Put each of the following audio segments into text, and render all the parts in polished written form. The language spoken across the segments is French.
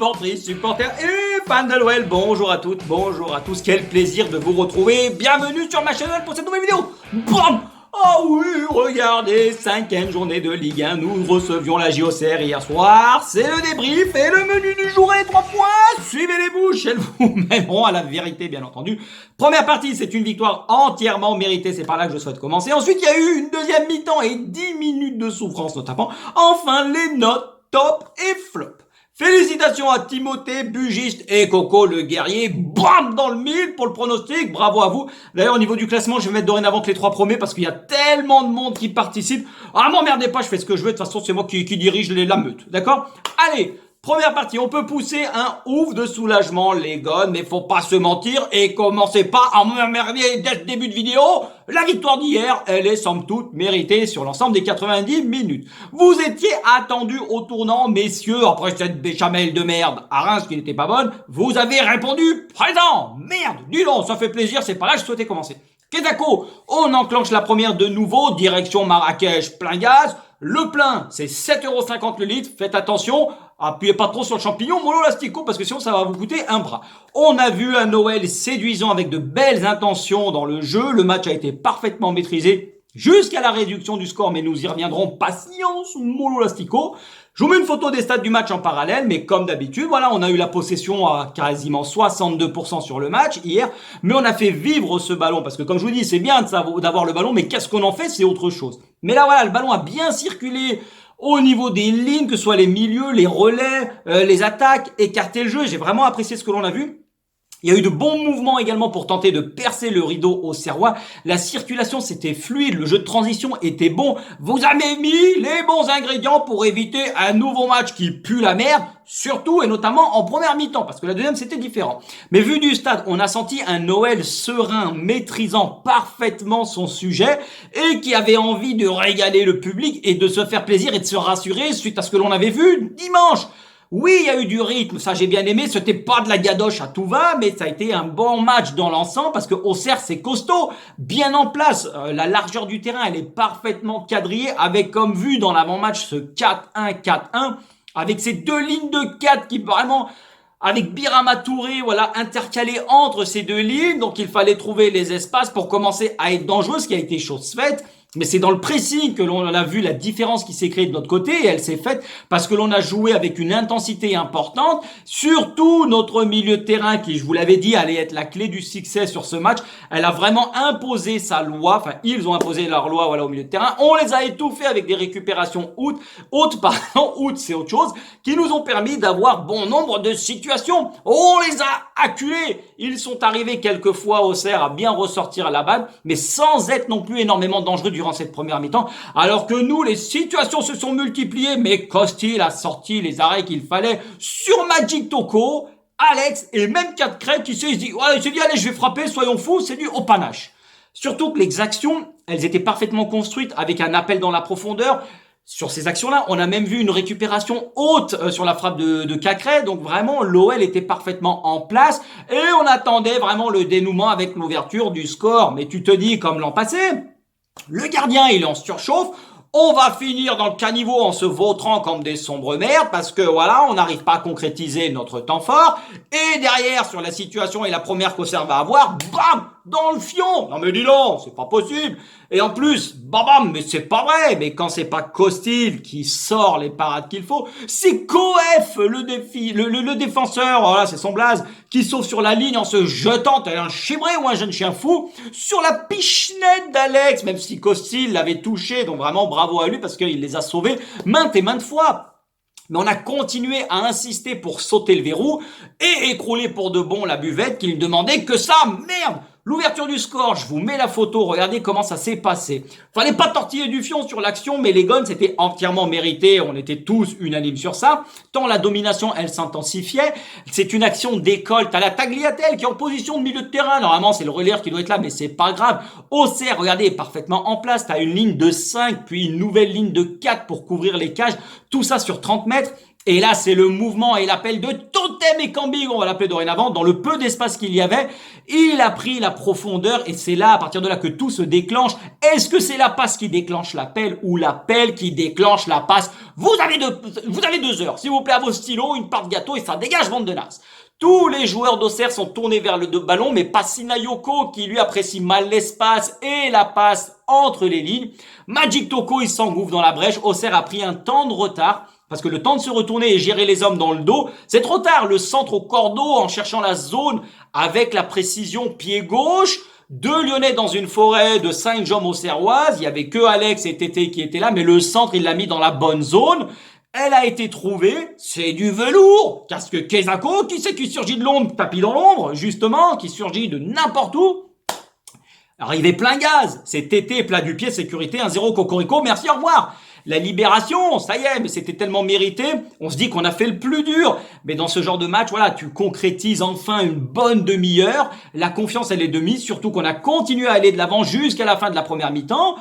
supportrices, supporters et fans de l'OL, bonjour à toutes, bonjour à tous, quel plaisir de vous retrouver, bienvenue sur ma chaîne pour cette nouvelle vidéo. Bam! Oh oui, regardez, 5e journée de Ligue 1, nous recevions la JOCR hier soir, c'est le débrief et le menu du jour est 3 points, suivez les bouches, elles vous mèneront à la vérité bien entendu. Première partie, c'est une victoire entièrement méritée, c'est par là que je souhaite commencer. Ensuite, il y a eu une deuxième mi-temps et 10 minutes de souffrance notamment. Enfin, les notes top et flop. Félicitations à Timothée, Bugiste et Coco le guerrier, bam dans le mille pour le pronostic, bravo à vous. D'ailleurs au niveau du classement je vais mettre dorénavant que les 3 premiers parce qu'il y a tellement de monde qui participe. Ah m'emmerdez pas, je fais ce que je veux, de toute façon c'est moi qui dirige la meute, d'accord? Allez, première partie, on peut pousser un ouf de soulagement les gars, mais faut pas se mentir et commencez pas à m'emmerder dès le début de vidéo. La victoire d'hier, elle est somme toute méritée sur l'ensemble des 90 minutes. Vous étiez attendus au tournant, messieurs, après cette béchamel de merde à Reims qui n'était pas bonne, vous avez répondu présent. Merde, dis donc, ça fait plaisir, c'est pas là que je souhaitais commencer. Kedako, on enclenche la première de nouveau, direction Marrakech, plein gaz. Le plein, c'est 7,50 € le litre, faites attention, appuyez pas trop sur le champignon monolastico parce que sinon ça va vous coûter un bras. On a vu un Noël séduisant avec de belles intentions dans le jeu, le match a été parfaitement maîtrisé jusqu'à la réduction du score, mais nous y reviendrons, patience monolastico. Je vous mets une photo des stats du match en parallèle, mais comme d'habitude, voilà, on a eu la possession à quasiment 62% sur le match hier, mais on a fait vivre ce ballon, parce que comme je vous dis, c'est bien d'avoir le ballon, mais qu'est-ce qu'on en fait, c'est autre chose. Mais là, voilà, le ballon a bien circulé au niveau des lignes, que ce soit les milieux, les relais, les attaques, écarter le jeu, j'ai vraiment apprécié ce que l'on a vu. Il y a eu de bons mouvements également pour tenter de percer le rideau au Serrois. La circulation, c'était fluide. Le jeu de transition était bon. Vous avez mis les bons ingrédients pour éviter un nouveau match qui pue la merde. Surtout et notamment en première mi-temps. Parce que la deuxième, c'était différent. Mais vu du stade, on a senti un Noël serein, maîtrisant parfaitement son sujet et qui avait envie de régaler le public et de se faire plaisir et de se rassurer suite à ce que l'on avait vu dimanche. Oui, il y a eu du rythme, ça j'ai bien aimé, c'était pas de la gadoche à tout va, mais ça a été un bon match dans l'ensemble parce que Auxerre c'est costaud, bien en place, la largeur du terrain elle est parfaitement quadrillée avec comme vu dans l'avant-match ce 4-1-4-1 avec ces deux lignes de 4 qui vraiment avec Birama Touré, voilà, intercalé entre ces deux lignes, donc il fallait trouver les espaces pour commencer à être dangereux, ce qui a été chose faite. Mais c'est dans le pressing que l'on a vu la différence qui s'est créée de notre côté et elle s'est faite parce que l'on a joué avec une intensité importante. Surtout notre milieu de terrain qui, je vous l'avais dit, allait être la clé du succès sur ce match. Elle a vraiment imposé sa loi. Enfin, ils ont imposé leur loi, voilà, au milieu de terrain. On les a étouffés avec des récupérations hautes, c'est autre chose, qui nous ont permis d'avoir bon nombre de situations. On les a acculés. Ils sont arrivés quelquefois au Auxerre à bien ressortir la balle, mais sans être non plus énormément dangereux durant cette première mi-temps, alors que nous, les situations se sont multipliées, mais Costil a sorti les arrêts qu'il fallait sur Magic Toko, Alex et même Catcret qui s'est dit, ouais, il s'est dit, allez, je vais frapper, soyons fous, c'est du au panache. Surtout que les actions, elles étaient parfaitement construites avec un appel dans la profondeur. Sur ces actions-là, on a même vu une récupération haute sur la frappe de Cacré. Donc vraiment, l'OL était parfaitement en place. Et on attendait vraiment le dénouement avec l'ouverture du score. Mais tu te dis, comme l'an passé, le gardien, il est en surchauffe. On va finir dans le caniveau en se vautrant comme des sombres merdes parce que voilà, on n'arrive pas à concrétiser notre temps fort. Et derrière, sur la situation et la première qu'Auxerre va avoir, bam, dans le fion. Non mais dis donc, c'est pas possible. Et en plus, bam, mais c'est pas vrai. Mais quand c'est pas Costil qui sort les parades qu'il faut, c'est Coef, le défenseur, voilà, c'est son blaze, qui sauve sur la ligne en se jetant tel un chibré ou un jeune chien fou sur la pichenette d'Alex, même si Costil l'avait touché, donc vraiment bravo à lui parce qu'il les a sauvés maintes et maintes fois. Mais on a continué à insister pour sauter le verrou et écrouler pour de bon la buvette qui ne demandait que ça, merde. L'ouverture du score, je vous mets la photo, regardez comment ça s'est passé. Fallait pas tortiller du fion sur l'action, mais les guns c'était entièrement mérité, on était tous unanimes sur ça. Tant la domination, elle s'intensifiait, c'est une action d'école. T'as la Tagliatelle qui est en position de milieu de terrain, normalement c'est le relais qui doit être là, mais c'est pas grave. Auxerre, regardez, est parfaitement en place, t'as une ligne de 5, puis une nouvelle ligne de 4 pour couvrir les cages, tout ça sur 30 mètres. Et là, c'est le mouvement et l'appel de Totem et Kambing, on va l'appeler dorénavant, dans le peu d'espace qu'il y avait. Il a pris la profondeur et c'est là, à partir de là, que tout se déclenche. Est-ce que c'est la passe qui déclenche l'appel ou l'appel qui déclenche la passe? Vous avez 2 heures, s'il vous plaît, à vos stylos, une part de gâteau et ça dégage, bande de nazes. Tous les joueurs d'Auxerre sont tournés vers le ballon, mais pas Sinayoko qui lui apprécie mal l'espace et la passe entre les lignes. Magic Toko, il s'engouffre dans la brèche. Auxerre a pris un temps de retard. Parce que le temps de se retourner et gérer les hommes dans le dos, c'est trop tard. Le centre au cordeau en cherchant la zone avec la précision pied gauche. 2 Lyonnais dans une forêt de Saint-Jean-Auxerroise. Il y avait que Alex et Tété qui étaient là, mais le centre, il l'a mis dans la bonne zone. Elle a été trouvée. C'est du velours. Casque Kezako, qui c'est qui surgit de l'ombre? Tapis dans l'ombre, justement, qui surgit de n'importe où. Arrivé plein gaz. C'est Tété, plat du pied, sécurité, 1-0 Cocorico. Merci, au revoir. La libération, ça y est, mais c'était tellement mérité. On se dit qu'on a fait le plus dur. Mais dans ce genre de match, voilà, tu concrétises enfin une bonne demi-heure. La confiance, elle est de mise, surtout qu'on a continué à aller de l'avant jusqu'à la fin de la première mi-temps.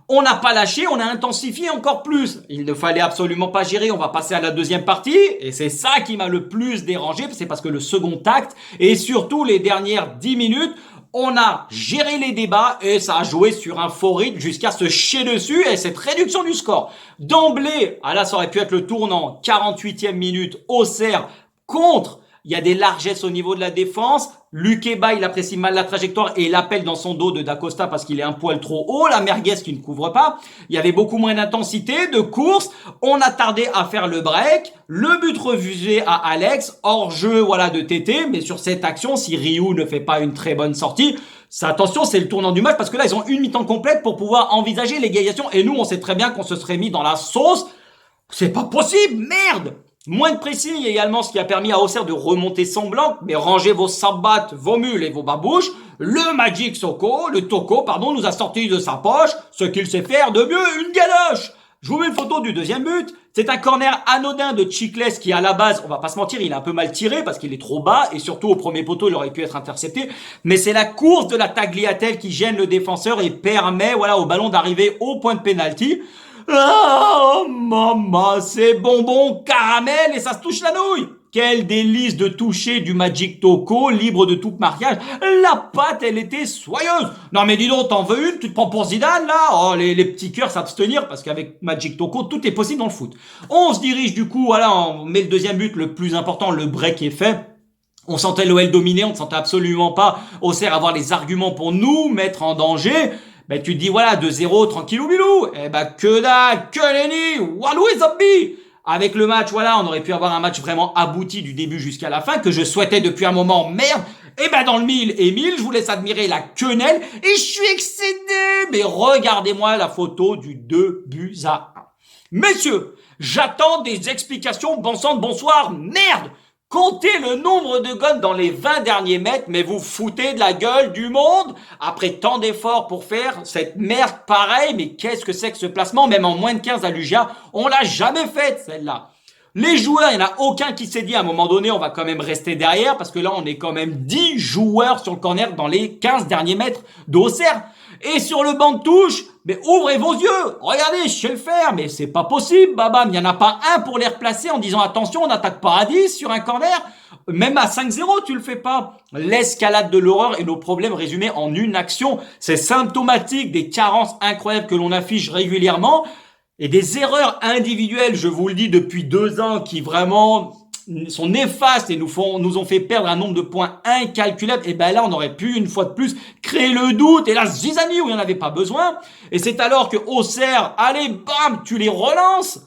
On n'a pas lâché, on a intensifié encore plus. Il ne fallait absolument pas gérer. On va passer à la deuxième partie. Et c'est ça qui m'a le plus dérangé. C'est parce que le second acte et surtout les dernières 10 minutes, on a géré les débats et ça a joué sur un faux rythme jusqu'à se chier dessus et cette réduction du score. D'emblée, là ça aurait pu être le tournant, 48e minute, Auxerre contre. Il y a des largesses au niveau de la défense. Lukeba, il apprécie mal la trajectoire et il appelle dans son dos de Dacosta parce qu'il est un poil trop haut. La merguez qui ne couvre pas. Il y avait beaucoup moins d'intensité, de course. On a tardé à faire le break. Le but refusé à Alex. Hors jeu, voilà, de Tété. Mais sur cette action, si Ryu ne fait pas une très bonne sortie, ça, attention, c'est le tournant du match parce que là, ils ont une mi-temps complète pour pouvoir envisager l'égalisation. Et nous, on sait très bien qu'on se serait mis dans la sauce. C'est pas possible, merde! Moins de pressing également, ce qui a permis à Auxerre de remonter sans blanc, mais rangez vos sabbats, vos mules et vos babouches. Le Magic Toko, pardon, nous a sorti de sa poche ce qu'il sait faire de mieux, une galoche. Je vous mets une photo du deuxième but. C'est un corner anodin de Chiclès qui, à la base, on va pas se mentir, il est un peu mal tiré parce qu'il est trop bas et surtout au premier poteau, il aurait pu être intercepté. Mais c'est la course de la Tagliatelle qui gêne le défenseur et permet, voilà, au ballon d'arriver au point de pénalty. Oh, maman, c'est bonbon caramel et ça se touche la nouille. Quel délice de toucher du Magic Toko, libre de tout mariage. La pâte, elle était soyeuse. Non mais dis donc, t'en veux une? Tu te prends pour Zidane, là? Oh, les petits cœurs s'abstenir, parce qu'avec Magic Toko, tout est possible dans le foot. On se dirige du coup, voilà, on met le deuxième but, le plus important, le break est fait. On sentait l'OL dominer, on ne sentait absolument pas Auxerre avoir les arguments pour nous mettre en danger. Ben, tu te dis, voilà, 2-0, tranquillou bilou. Eh ben, que dalle, que nenni, walou et zombie. Avec le match, voilà, on aurait pu avoir un match vraiment abouti du début jusqu'à la fin, que je souhaitais depuis un moment, merde. Eh ben, dans le 1000 et 1000, je vous laisse admirer la quenelle, et je suis excédé. Mais regardez-moi la photo du 2-1. Messieurs, j'attends des explications, bon sang de bonsoir, merde. Comptez le nombre de gones dans les 20 derniers mètres, mais vous foutez de la gueule du monde après tant d'efforts pour faire cette merde pareille. Mais qu'est-ce que c'est que ce placement? Même en moins de 15 à l'UGA, on l'a jamais faite celle-là. Les joueurs, il n'y en a aucun qui s'est dit à un moment donné, on va quand même rester derrière parce que là, on est quand même 10 joueurs sur le corner dans les 15 derniers mètres d'Auxerre. Et sur le banc de touche, mais ouvrez vos yeux, regardez, je sais le faire, mais c'est pas possible, babam, il n'y en a pas un pour les replacer en disant attention, on n'attaque pas à 10 sur un corner, même à 5-0, tu le fais pas. L'escalade de l'horreur et nos problèmes résumés en une action, c'est symptomatique des carences incroyables que l'on affiche régulièrement et des erreurs individuelles, je vous le dis depuis 2 ans, qui vraiment sont néfastes et nous ont fait perdre un nombre de points incalculable. Et ben là, on aurait pu, une fois de plus, créer le doute et la zizanie où il n'y en avait pas besoin. Et c'est alors que Auxerre, allez, bam, tu les relances.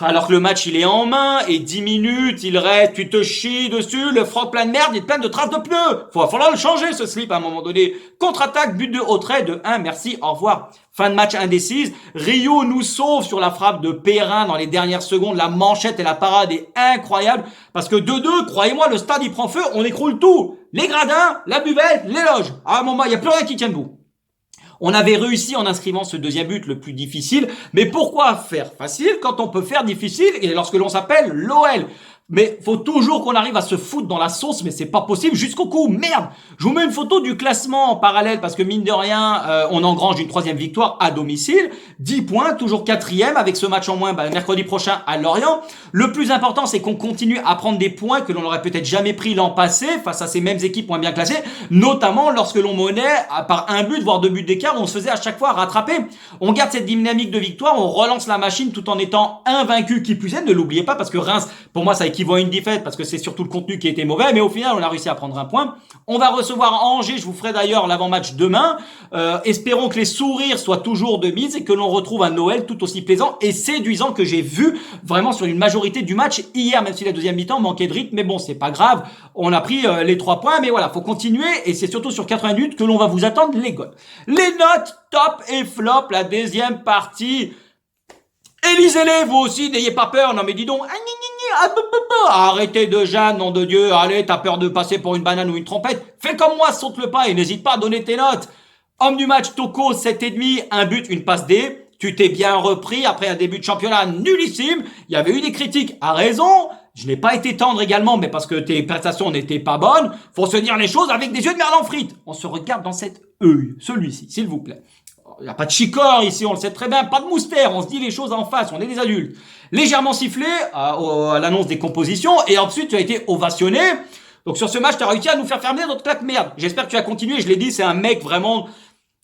Alors que le match, il est en main, et 10 minutes, il reste, tu te chies dessus, le froc plein de merde, il est plein de traces de pneus. Va falloir le changer, ce slip, à un moment donné. Contre-attaque, but de Autrey, de 1, merci, au revoir. Fin de match indécise. Rio nous sauve sur la frappe de Perrin dans les dernières secondes. La manchette et la parade est incroyable. Parce que 2-2, croyez-moi, le stade, il prend feu, on écroule tout. Les gradins, la buvette, les loges. À un moment, il n'y a plus rien qui tient debout. On avait réussi en inscrivant ce deuxième but le plus difficile, mais pourquoi faire facile quand on peut faire difficile et lorsque l'on s'appelle l'OL? Mais faut toujours qu'on arrive à se foutre dans la sauce, mais c'est pas possible jusqu'au coup. Merde. Je vous mets une photo du classement en parallèle parce que mine de rien, on engrange une 3e victoire à domicile. 10 points, toujours 4e avec ce match en moins mercredi prochain à Lorient. Le plus important, c'est qu'on continue à prendre des points que l'on n'aurait peut-être jamais pris l'an passé face à ces mêmes équipes moins bien classées, notamment lorsque l'on menait par un but, voire 2 buts d'écart, on se faisait à chaque fois rattraper. On garde cette dynamique de victoire, on relance la machine tout en étant invaincu. Qui plus est, ne l'oubliez pas parce que Reims, pour moi, ça équivaut à une défaite parce que c'est surtout le contenu qui était mauvais, mais au final, on a réussi à prendre un point. On va recevoir Angers, je vous ferai d'ailleurs l'avant-match demain. Espérons que les sourires soient toujours de mise et que l'on retrouve un Noël tout aussi plaisant et séduisant que j'ai vu vraiment sur une majorité du match hier, même si la deuxième mi-temps manquait de rythme, mais bon, c'est pas grave. On a pris les 3 points, mais voilà, faut continuer et c'est surtout sur 80 minutes que l'on va vous attendre les goals. Les notes top et flop, la deuxième partie. Élisez-les, vous aussi, n'ayez pas peur. Non mais dis donc, arrêtez de Jeanne, nom de Dieu. Allez, t'as peur de passer pour une banane ou une trompette? Fais comme moi, saute le pas et n'hésite pas à donner tes notes. Homme du match, Toko, 7,5, un but, une passe D. Tu t'es bien repris après un début de championnat nullissime. Il y avait eu des critiques, à raison. Je n'ai pas été tendre également, mais parce que tes prestations n'étaient pas bonnes. Faut se dire les choses avec des yeux de merlan frites. On se regarde dans cet œil, celui-ci, s'il vous plaît. Il n'y a pas de chicor ici, on le sait très bien, pas de moustaire, on se dit les choses en face, on est des adultes. Légèrement sifflé à l'annonce des compositions, et ensuite tu as été ovationné. Donc sur ce match, tu as réussi à nous faire fermer notre claque merde. J'espère que tu as continué, je l'ai dit, c'est un mec vraiment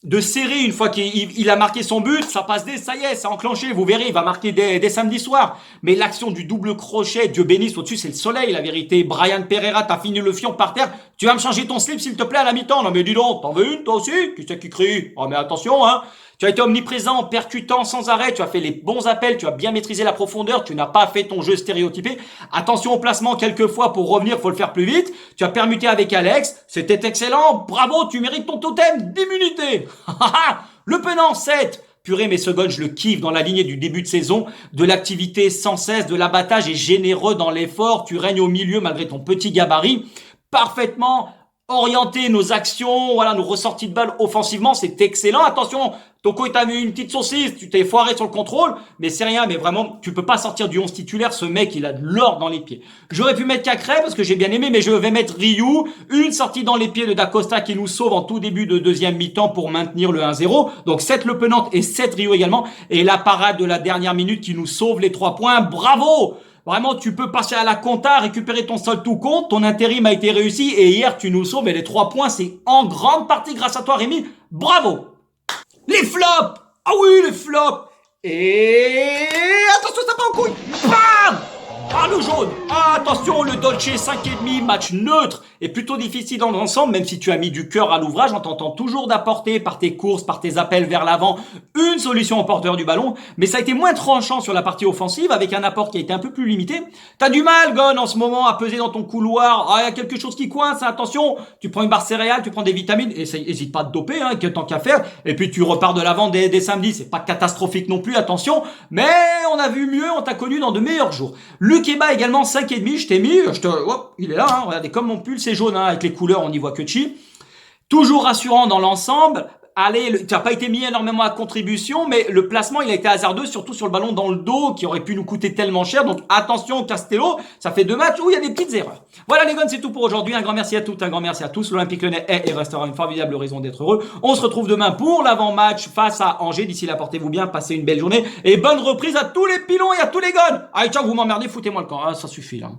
de série. Une fois qu'il a marqué son but, ça passe ça y est, c'est enclenché, vous verrez, il va marquer dès samedi soir. Mais l'action du double crochet, Dieu bénisse, au-dessus c'est le soleil, la vérité. Brian Pereira, t'as fini le fion par terre, tu vas me changer ton slip s'il te plaît à la mi-temps. Non mais dis donc, t'en veux une toi aussi? Qui c'est qui crie? Oh mais attention hein. Tu as été omniprésent, percutant sans arrêt, tu as fait les bons appels, tu as bien maîtrisé la profondeur, tu n'as pas fait ton jeu stéréotypé. Attention au placement quelquefois pour revenir, faut le faire plus vite. Tu as permuté avec Alex, c'était excellent, bravo, tu mérites ton totem d'immunité. Le Penant 7. Purée, mais ce gun, je le kiffe dans la lignée du début de saison, de l'activité sans cesse, de l'abattage et généreux dans l'effort. Tu règnes au milieu malgré ton petit gabarit. Parfaitement orienter nos actions, voilà, nos ressorties de balles offensivement, c'est excellent. Attention, Toko, il t'a mis une petite saucisse, tu t'es foiré sur le contrôle, mais c'est rien, mais vraiment, tu peux pas sortir du 11 titulaire, ce mec, il a de l'or dans les pieds. J'aurais pu mettre Cacré parce que j'ai bien aimé, mais je vais mettre Ryu, une sortie dans les pieds de Dacosta qui nous sauve en tout début de deuxième mi-temps pour maintenir le 1-0. Donc 7 Le Penant et 7 Ryu également, et la parade de la dernière minute qui nous sauve les 3 points. Bravo! Vraiment, tu peux passer à la compta, récupérer ton solde tout compte, ton intérim a été réussi et hier tu nous sauves et les 3 points c'est en grande partie grâce à toi Rémi. Bravo! Les flops! Ah oui, les flops! Et attention, ça part en couille! Bam! Ah, le jaune! Ah, attention, le Dolce 5,5, match neutre et plutôt difficile dans l'ensemble, même si tu as mis du cœur à l'ouvrage, on t'entend toujours d'apporter par tes courses, par tes appels vers l'avant, une solution au porteur du ballon, mais ça a été moins tranchant sur la partie offensive, avec un apport qui a été un peu plus limité. T'as du mal, Gon, en ce moment, à peser dans ton couloir. Ah, il y a quelque chose qui coince, attention, tu prends une barre céréale, tu prends des vitamines, et hésite pas à te doper, hein, tant qu'à faire, et puis tu repars de l'avant dès samedi, c'est pas catastrophique non plus, attention, mais on a vu mieux, on t'a connu dans de meilleurs jours. Luc Eba également 5,5, je t'ai mis, hop, il est là, hein, regardez comme mon pull c'est jaune, hein, avec les couleurs on n'y voit que chi. Toujours rassurant dans l'ensemble. Allez, tu n'as pas été mis énormément à contribution, mais le placement il a été hasardeux, surtout sur le ballon dans le dos qui aurait pu nous coûter tellement cher. Donc attention Castello, ça fait 2 matchs où il y a des petites erreurs. Voilà les gars, c'est tout pour aujourd'hui. Un grand merci à toutes, un grand merci à tous. L'Olympique Lyonnais est et restera une formidable raison d'être heureux. On se retrouve demain pour l'avant-match face à Angers. D'ici là, portez-vous bien, passez une belle journée et bonne reprise à tous les pilons et à tous les gones. Allez ciao, vous m'emmerdez, foutez-moi le camp, hein, ça suffit là.